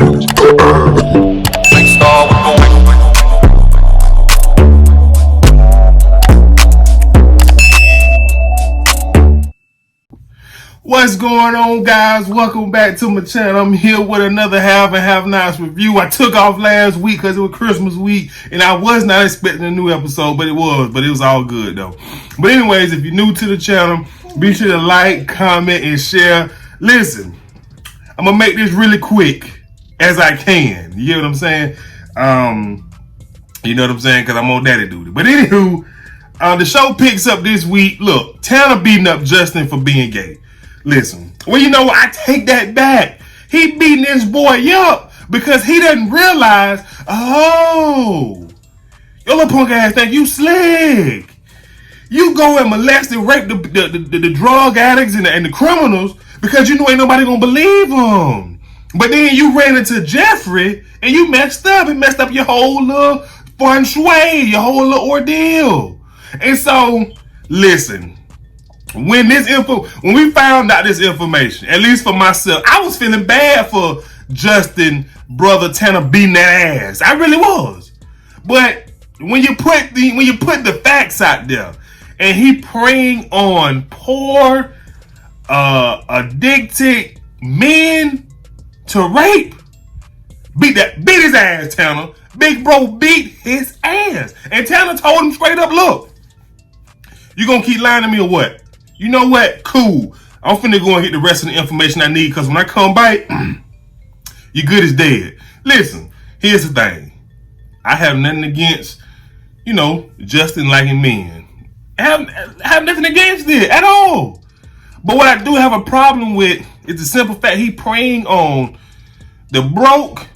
What's going on, guys? Welcome back to my channel. I'm here with another Have and Have Nots review. I took off last week because it was Christmas week and I was not expecting a new episode, but it was all good though. But anyways, if you're new to the channel, be sure to like, comment, and share. Listen, I'm gonna make this really quick as I can. You know what I'm saying? You know what I'm saying? Because I'm on daddy duty. But anywho, the show picks up this week. Look, Tanner beating up Justin for being gay. Listen, well, you know what? I take that back. He beating this boy up because he doesn't realize, oh, your little punk ass think you slick. You go and molest and rape the drug addicts and the criminals because you know ain't nobody gonna believe them. But then you ran into Jeffrey and you messed up and messed up your whole little feng shui, your whole little ordeal. And so, listen. When we found out this information, at least for myself, I was feeling bad for Justin, brother Tanner beating that ass. I really was. But when you put the facts out there, and he preying on poor, addicted men to rape, beat his ass, Tanner. Big bro beat his ass, and Tanner told him straight up, "Look, you gonna keep lying to me or what? You know what? Cool. I'm finna go and get the rest of the information I need because when I come back, you good as dead." Listen, here's the thing. I have nothing against, Justin liking men. I have nothing against it at all. But what I do have a problem with is the simple fact he preying on the broke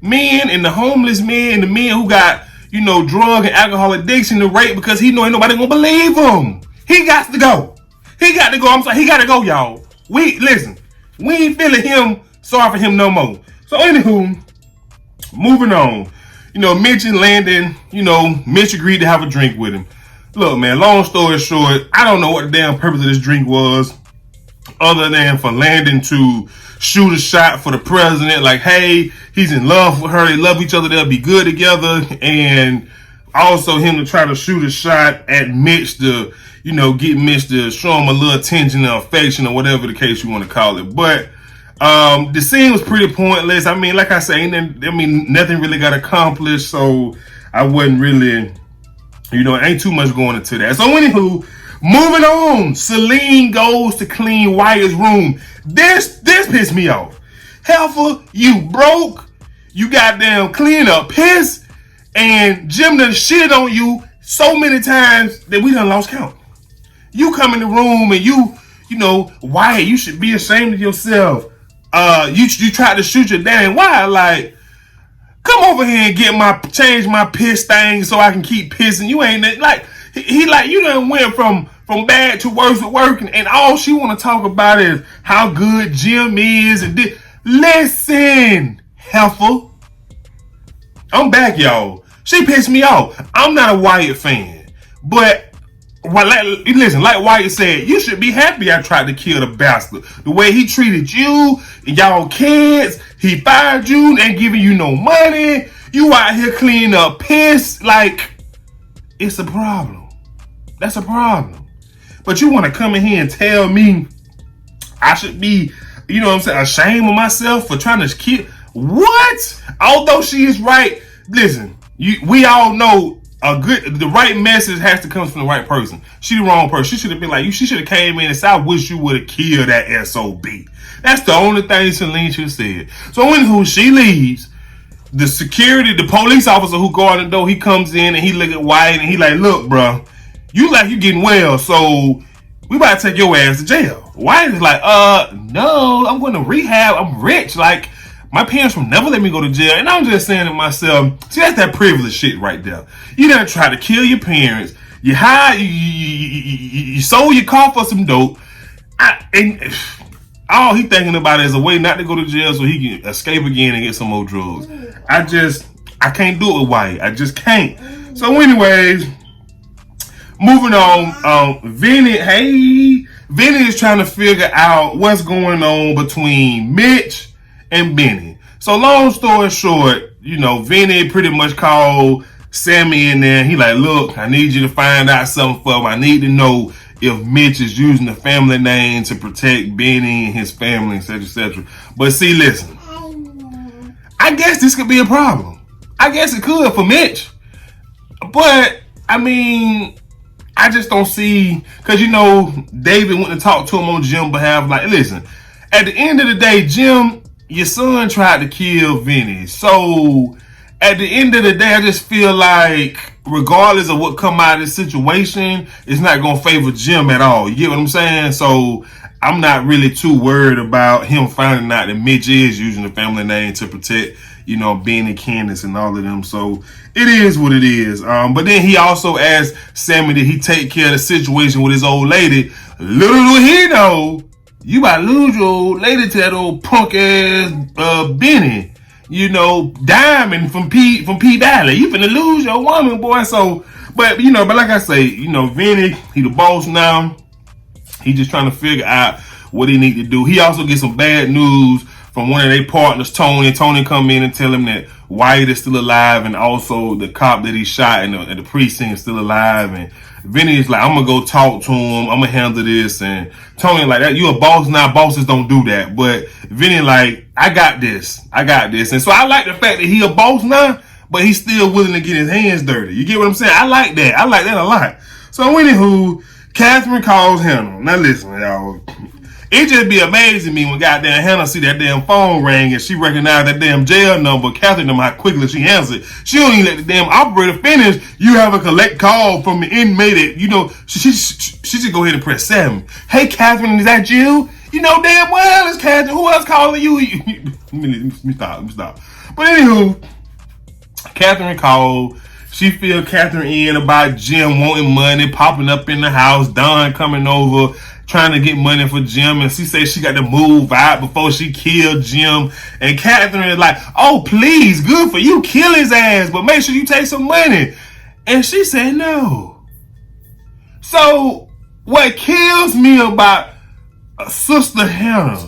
men and the homeless men and the men who got, drug and alcohol addiction to rape because he know ain't nobody gonna believe him. He got to go. He got to go. I'm sorry. He got to go, y'all. We ain't feeling him. Sorry for him no more. So, anywho, moving on. Mitch and Landon, Mitch agreed to have a drink with him. Look, man, long story short, I don't know what the damn purpose of this drink was other than for Landon to shoot a shot for the president. Like, hey, he's in love with her. They love each other. They'll be good together. And also him to try to shoot a shot at Mitch to, get Mitch to show him a little attention or affection or whatever the case you want to call it. But the scene was pretty pointless. I mean, like I say, nothing really got accomplished. So I wasn't really, ain't too much going into that. So anywho, moving on. Celine goes to clean Wyatt's room. This pissed me off. Heifer, you broke. You goddamn clean up piss. And Jim done shit on you so many times that we done lost count. You come in the room and Wyatt, you should be ashamed of yourself. You tried to shoot your dad. Why? Like, come over here and change my piss thing so I can keep pissing. You ain't like, you done went from bad to worse with work, and all she want to talk about is how good Jim is. Listen, heifer. I'm back, y'all. She pissed me off. I'm not a Wyatt fan. But, listen, like Wyatt said, you should be happy I tried to kill the bastard. The way he treated you and y'all kids, he fired you, ain't giving you no money. You out here cleaning up piss. Like, it's a problem. That's a problem. But you want to come in here and tell me I should be, ashamed of myself for trying to kill. What? Although she is right, listen, we all know the right message has to come from the right person. She the wrong person. She should have been like, she should have came in and said, I wish you would have killed that SOB. That's the only thing Celine should have said. So when she leaves, the police officer who guarded the door, he comes in and he look at Wyatt and he like, look, bro, you getting well, so we about to take your ass to jail. Wyatt is like, no, I'm going to rehab. I'm rich. Like, my parents will never let me go to jail. And I'm just saying to myself, see, that's that privilege shit right there. You done try to kill your parents. You sold your car for some dope. And all he thinking about is a way not to go to jail so he can escape again and get some more drugs. I can't do it with Wyatt. I just can't. So anyways, moving on. Vinny is trying to figure out what's going on between Mitch and Benny. So long story short, Vinny pretty much called Sammy in there. He like, look, I need you to find out something for him. I need to know if Mitch is using the family name to protect Benny and his family, etc., etc. But see, listen, I guess this could be a problem. I guess it could for Mitch. But, I mean, I just don't see, because, David went to talk to him on Jim's behalf. Like, listen, at the end of the day, Jim, your son tried to kill Vinny. So, at the end of the day, I just feel like, regardless of what come out of this situation, it's not going to favor Jim at all. You get what I'm saying? So, I'm not really too worried about him finding out that Mitch is using the family name to protect, Ben and Candace and all of them. So it is what it is. But then he also asked Sammy that he take care of the situation with his old lady. Little do he know, you about to lose your old lady to that old punk ass Benny. Diamond from P Valley. You finna lose your woman, boy. So, but like I say, Vinny, he the boss now. He just trying to figure out what he need to do. He also gets some bad news from one of their partners, Tony. Tony come in and tell him that Wyatt is still alive, and also the cop that he shot at the precinct is still alive. And Vinny is like, I'm gonna go talk to him. I'm gonna handle this. And Tony like, that you a boss now. Bosses don't do that. But Vinny like, I got this. And so I like the fact that he a boss now, but he's still willing to get his hands dirty. You get what I'm saying? I like that. I like that a lot. So anywho, Catherine calls Hannah. Now listen, y'all. It just be amazing me when goddamn Hannah see that damn phone ring and she recognize that damn jail number. Catherine know how quickly she answered. She don't even let the damn operator finish. You have a collect call from the inmate. She should go ahead and press 7. Hey, Catherine, is that you? You know damn well it's Catherine. Who else calling you? Let me stop. But anywho, Catherine called. She filled Catherine in about Jim wanting money, popping up in the house, Don coming over, trying to get money for Jim, and she said she got to move out before she killed Jim. And Catherine is like, oh, please, good for you, kill his ass, but make sure you take some money. And she said no. So, what kills me about Sister Hannah,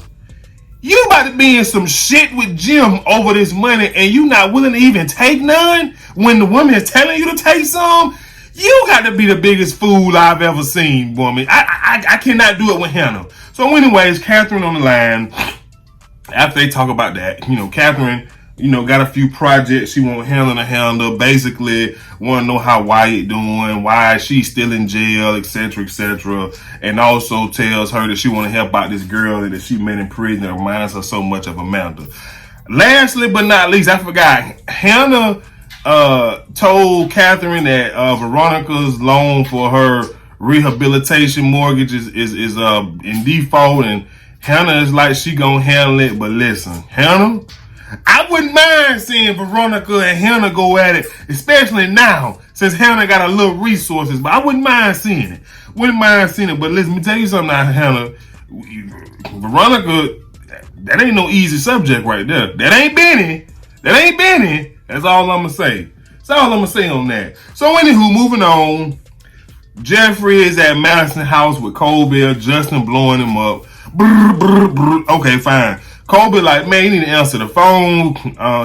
you about to be in some shit with Jim over this money and you not willing to even take none when the woman is telling you to take some? You got to be the biggest fool I've ever seen, woman. I cannot do it with Hannah. So anyways, Catherine on the line. After they talk about that, Catherine, got a few projects she want Hannah to handle. Basically, want to know how Wyatt doing, why she's still in jail, etc., etc. And also tells her that she want to help out this girl that she met in prison that reminds her so much of Amanda. Lastly but not least, I forgot, Hannah told Catherine that Veronica's loan for her rehabilitation mortgage is in default, and Hannah is like she gonna handle it. But listen, Hannah, I wouldn't mind seeing Veronica and Hannah go at it, especially now since Hannah got a little resources. But I wouldn't mind seeing it. But listen, let me tell you something now, Hannah. Veronica, that ain't no easy subject right there. That ain't Benny. That's all I'm gonna say. That's all I'm gonna say on that. So anywho, moving on. Jeffrey is at Madison House with Colby. Justin blowing him up. Brr, brr, brr. Okay, fine. Colby like, man, you need to answer the phone.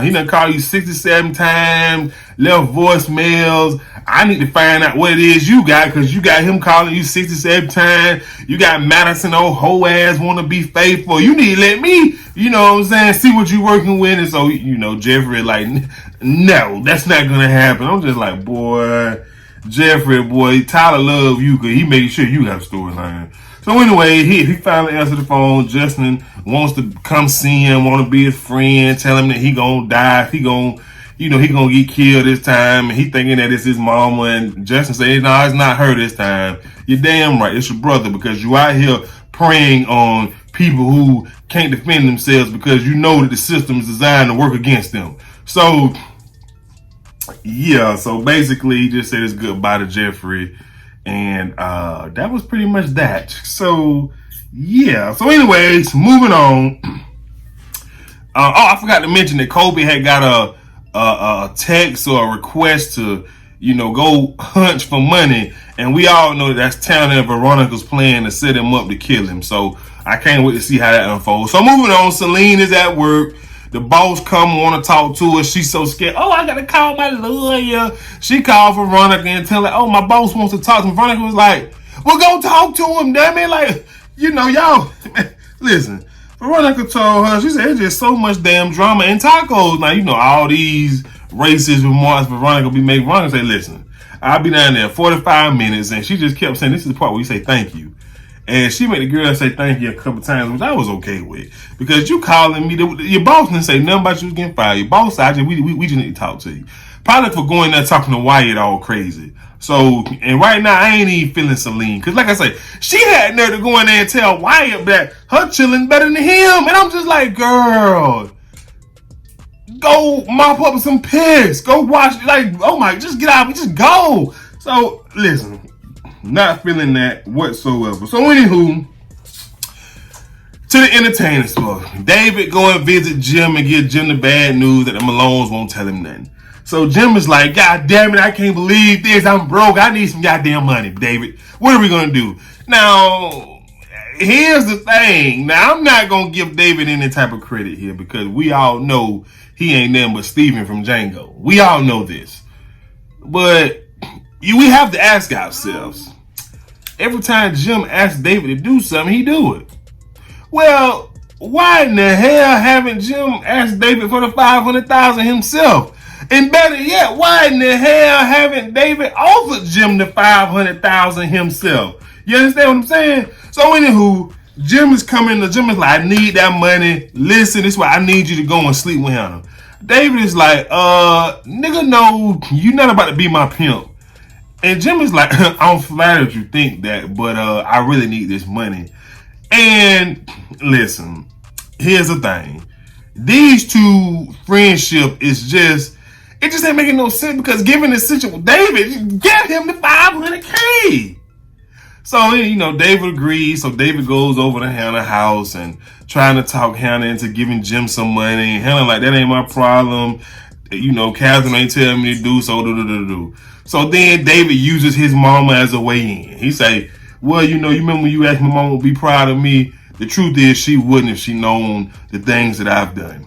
He done called you 67 times, left voicemails. I need to find out what it is you got, because you got him calling you 67 times. You got Madison, old hoe ass, want to be faithful. You need to let me, see what you working with. And so, Jeffrey like, no, that's not going to happen. I'm just like, boy, Jeffrey, boy, Tyler love you because he made sure you got a storyline. So anyway, he finally answered the phone. Justin wants to come see him, want to be his friend, tell him that he gonna die. He gonna get killed this time. And he thinking that it's his mama. And Justin says, no, it's not her this time. You're damn right. It's your brother, because you out here preying on people who can't defend themselves because you know that the system is designed to work against them. So, yeah. So basically, he just said his goodbye to Jeffrey. And that was pretty much that. So, yeah. So, anyways, moving on. I forgot to mention that Colby had got a text or a request to, go hunch for money. And we all know that's Tanner and Veronica's plan to set him up to kill him. So, I can't wait to see how that unfolds. So, moving on. Celine is at work The boss come want to talk to her. She's so scared. Oh, I gotta call my lawyer. She called Veronica and tell her, oh, my boss wants to talk to me. Veronica was like, well, go talk to him, damn it. Like, y'all, listen. Veronica told her, she said, it's just so much damn drama in tacos. Now, all these racist remarks Veronica be making. Veronica say, listen, I'll be down there 45 minutes. And she just kept saying, this is the part where you say thank you. And she made the girl say thank you a couple times, which I was okay with. Because you calling me, your boss didn't say nothing about you getting fired. Your boss said, we just need to talk to you. Probably for going there talking to Wyatt all crazy. So, and right now, I ain't even feeling Celine. Because like I say, she had nerve to go in there and tell Wyatt that her chilling better than him. And I'm just like, girl, go mop up some piss. Go wash, just get out, just go. So, listen. Not feeling that whatsoever. So anywho, to the entertainment store. David go and visit Jim and give Jim the bad news that the Malones won't tell him nothing. So Jim is like, God damn it, I can't believe this. I'm broke. I need some goddamn money, David. What are we gonna do? Now, here's the thing. Now, I'm not gonna give David any type of credit here because we all know he ain't nothing but Steven from Django. We all know this. But we have to ask ourselves, every time Jim asks David to do something, he do it. Well, why in the hell haven't Jim asked David for the $500,000 himself? And better yet, why in the hell haven't David offered Jim the $500,000 himself? You understand what I'm saying? So anywho, Jim is like, I need that money. Listen, this is why I need you to go and sleep with him. David is like, nigga, no, you not about to be my pimp. And Jim is like, I'm flattered you think that, but I really need this money. And listen, here's the thing. These two friendship is it just ain't making no sense because given the situation, David, get him the $500K. So, David agrees. So David goes over to Hannah's house and trying to talk Hannah into giving Jim some money. And Hannah like, that ain't my problem. Catherine ain't telling me to do so. So then David uses his mama as a way in. He say, well, you remember when you asked my mama to be proud of me? The truth is she wouldn't if she known the things that I've done.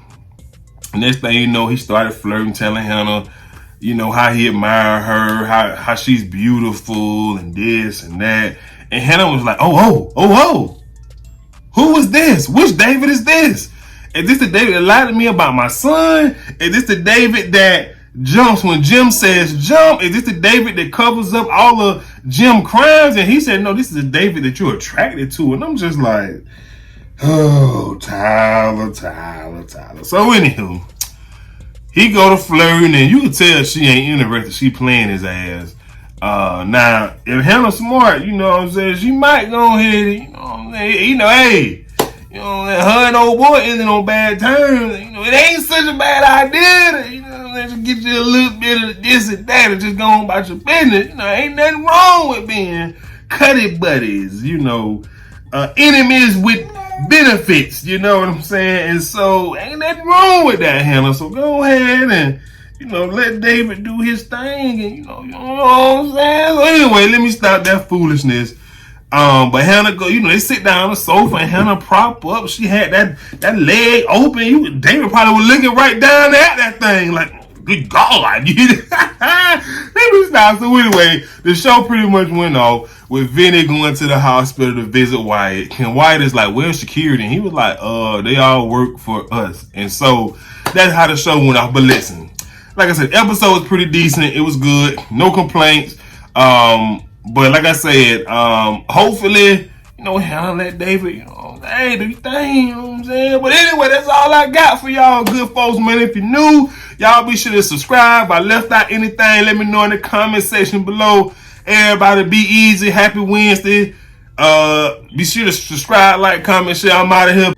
Next thing you know, he started flirting, telling Hannah, how he admired her, how she's beautiful and this and that. And Hannah was like, oh. Who is this? Which David is this? Is this the David that lied to me about my son? Is this the David that jumps when Jim says jump? Is this the David that covers up all of Jim crimes? And he said, no, this is the David that you're attracted to. And I'm just like, oh, Tyler. So anywho, he go to flirting and you can tell she ain't interested. She playing his ass. Now, if Hannah's smart, you know what I'm saying, she might go ahead and, hey, her and old boy ending on bad terms. It ain't such a bad idea to get you a little bit of this and that and just go on about your business. Ain't nothing wrong with being cutty buddies, enemies with benefits, you know what I'm saying? And so ain't nothing wrong with that, Hannah. So go ahead and, let David do his thing and, you know what I'm saying? So anyway, let me stop that foolishness. But Hannah go, they sit down on the sofa and Hannah prop up. She had that leg open. David probably was looking right down at that thing like, good God. Let me stop. So anyway, the show pretty much went off with Vinny going to the hospital to visit Wyatt. And Wyatt is like, where's security? And he was like, they all work for us. And so that's how the show went off. But listen, like I said, episode was pretty decent. It was good. No complaints. But like I said, hopefully, Hannah let David, hey, do your thing, you know what I'm saying? But anyway, that's all I got for y'all good folks, man. If you're new, y'all be sure to subscribe. If I left out anything, let me know in the comment section below. Everybody be easy. Happy Wednesday. Be sure to subscribe, like, comment, share. I'm out of here.